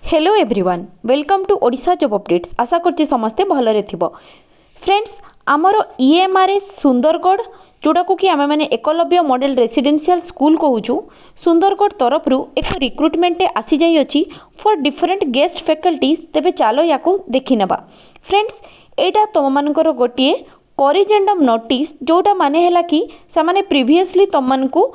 Hello everyone welcome to Odisha job updates. आशा करछि समस्ते भलरे थिबो। फ्रेंड्स आमर ईएमआरएस सुंदरगढ़ जोड़ा को कि आमे माने एकलव्य मॉडल रेसिडेंशियल स्कूल कहूँ सुंदरगढ़ तरफ एक रिक्रुटमेंट आसी जाई अछि फॉर डिफरेंट गेस्ट फैकल्टीज। तेबे चलो याकू देखि नेबा। फ्रेंड्स एटा तुम मानकर गोटे करिजेंडम नोटिस जोटा माने हला कि से प्रीवियसली तुम मानकू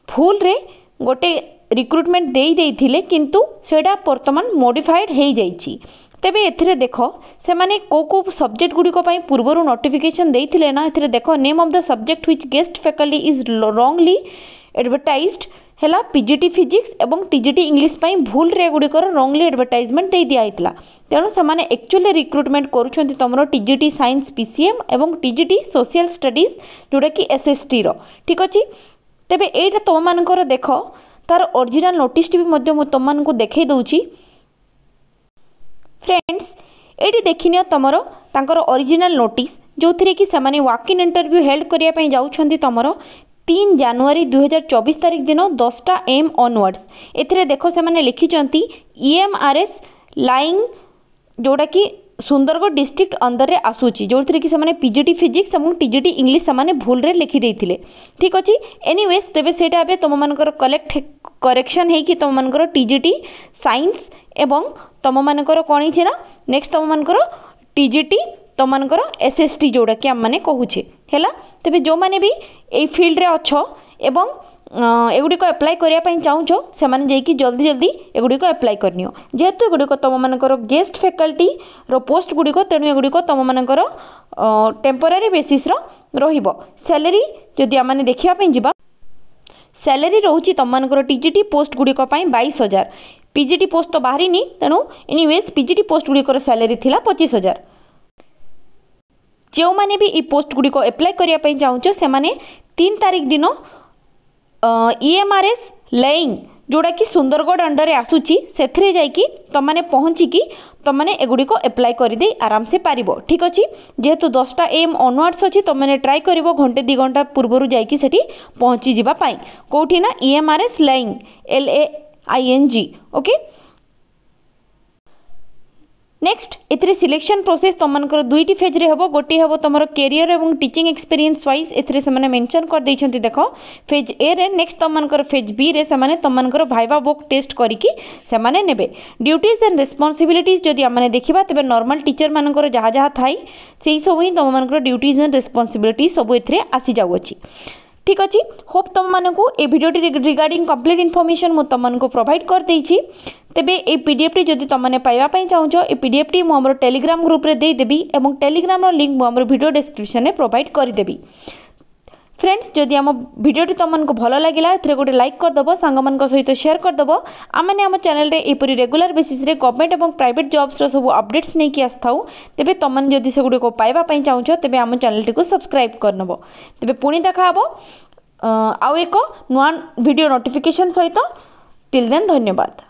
फुल रे गोटे रिक्रुटमेंट दे देइथिले किंतु सेटा वर्तमान मॉडिफाइड हो जाइछि। तेबे एथिरे देखो से माने को सब्जेक्ट गुडी को पई पूर्वरु नोटिफिकेशन देइथिले ना। एथिरे देखो name of the subject which guest faculty is wrongly advertised हैला पीजीटी फिजिक्स एवं टीजीटी इंग्लिश पई भूल रे गुडी कर रॉन्गली एडवर्टाइजमेंट दे दिया आइतला। तेणु से माने एक्चुअली रिक्रुटमेंट करूछंती तमरो टीजीटी साइंस पीसीएम एवं टीजीटी सोशल स्टडीज जोटा कि एसएसटी रो। ठीक अछि। तेबे एटा तुम मानकर देखो तार ओरिजिनल नोटिस भी तुम मानकू देखै दउछि। फ्रेंड्स एटी देखिनियो तमरो तांकर ओरिजिनल नोटिस जो थी कि से वॉक इन इंटरव्यू हेल्ड करिया पई जाउछंती तमरो 3 जनवरी 2024 तारिख दिन 10टा AM ऑनवर्ड्स। एथिरे देखो से माने लिखिचंती ईएमआरएस लाइंग जोड़ा कि सुंदरगढ़ डिस्ट्रिक्ट अंदर रे आसूची जो थी कि से पीजीटी फिजिक्स और टीजीटी इंग्लिश से भूल रे लिखि देइथिले। ठीक अछि। एनीवेज तेबे सेटा बे तुम मानकर करेक्शन है कि तुम मानकर टीजीटी साइंस एवं तुम मानकर कोन हिचे ना नेक्स्ट तुम मानकर टीजीटी तुम मानकर एसएसटी जोड़ा कि हम माने कहूचे हैला। तेबे जो माने भी ए फील्ड रे अच्छो एवं एगुड़िक एप्लाय करने चाहूँ से मैंने जाकि जल्दी जल्दी एगुड़िक एप्लाय करनियो जेहेतु एगुड़िक तुम मानकर गेस्ट फैकल्टी रो पोस्ट गुड़िक तेणु एगुड़िक तुम मानकर टेम्पोरारी बेसिस रो सैलरी जदि आम देखा जा सैलरी रोची तुम मानकर टीजीटी पोस्ट गुड़िक 22,000 पीजीटी पोस्ट तो बाहरी तेणु एनीवेज पीजीटी पोस्ट गुड़िकर सैलरी थिला 25,000। जो मैंने भी ई पोस्ट गुड़िक एप्लाय करने चाहूँ से मैंने 3 तारिख दिन ईएमआरएस लेइंग जोड़ा कि सुंदरगढ़ अंडर रे आसूची सेथरे जाइकी तमाने पहुँचिकी तमाने एगुड़िक एप्लाय करदे आराम से पारिबो। ठीक अच्छी। जेहेतु 10टा AM ऑनवर्ड्स अच्छी तुमने ट्राई करिवो घंटे 2 घंटा पूर्व जाइकी सेठी पहुँची जिबा पाई कोठी ना ईएमआरएस लेइंग LAING। ओके। नेक्स्ट एथिरे सिलेक्शन प्रोसेस तुम मानकर 2टी फेज रे हबो। गोटे हबो तुमरो कैरियर एवं टीचिंग एक्सपीरियंस वाइज एथिरे से माने मेंशन कर दैछंती देखो फेज ए रे। नेक्स्ट तुम मानकर फेज बी रे से माने तुम मानकर भाइवा बुक टेस्ट करिकी से माने नेबे। ड्यूटीज एंड रिस्पांसिबिलिटीज जदि हम माने देखिबा तबे नॉर्मल टीचर मानकर जहा जहा थाई सेही सब ही तुम मानकर ड्यूटीज एंड रिस्पांसिबिलिटीज सब एथिरे आसी जाउ अछि। ठीक अच्छी। होप तुम मानकू ए वीडियो रिगार्डिंग कंप्लीट इनफॉरमेशन मु तुम मानकू प्रोवाइड कर देछि। तेबे ए पीडीएफ टी जदि तुम माने पाइबा पई चाहूछो ए पीडीएफ टी मु हमर टेलीग्राम ग्रुप रे दे देबी एवं टेलीग्राम रो लिंक मु हमर वीडियो डिस्क्रिप्शन रे प्रोवाइड कर देबी। फ्रेंड्स जदि आम वीडियो तुम मानकू भल लागिला एथरे गोटे लाइक कर दबो सांग मानक सहित शेयर कर दबो। आमने आम चैनल रे एपरि रेगुलर बेसिस रे गवर्नमेंट एवं प्राइवेट जॉब्स रो सब अपडेट्स नै कि आस्थाउ। तेबे तुम माने जदि से गुडे को पाइबा पई चाहूछो तेबे आम चैनल टी को सब्सक्राइब कर नबो। तेबे पुणी देखा हबो आउ एक नुआ वीडियो नोटिफिकेशन सहित। टिल देन धन्यवाद।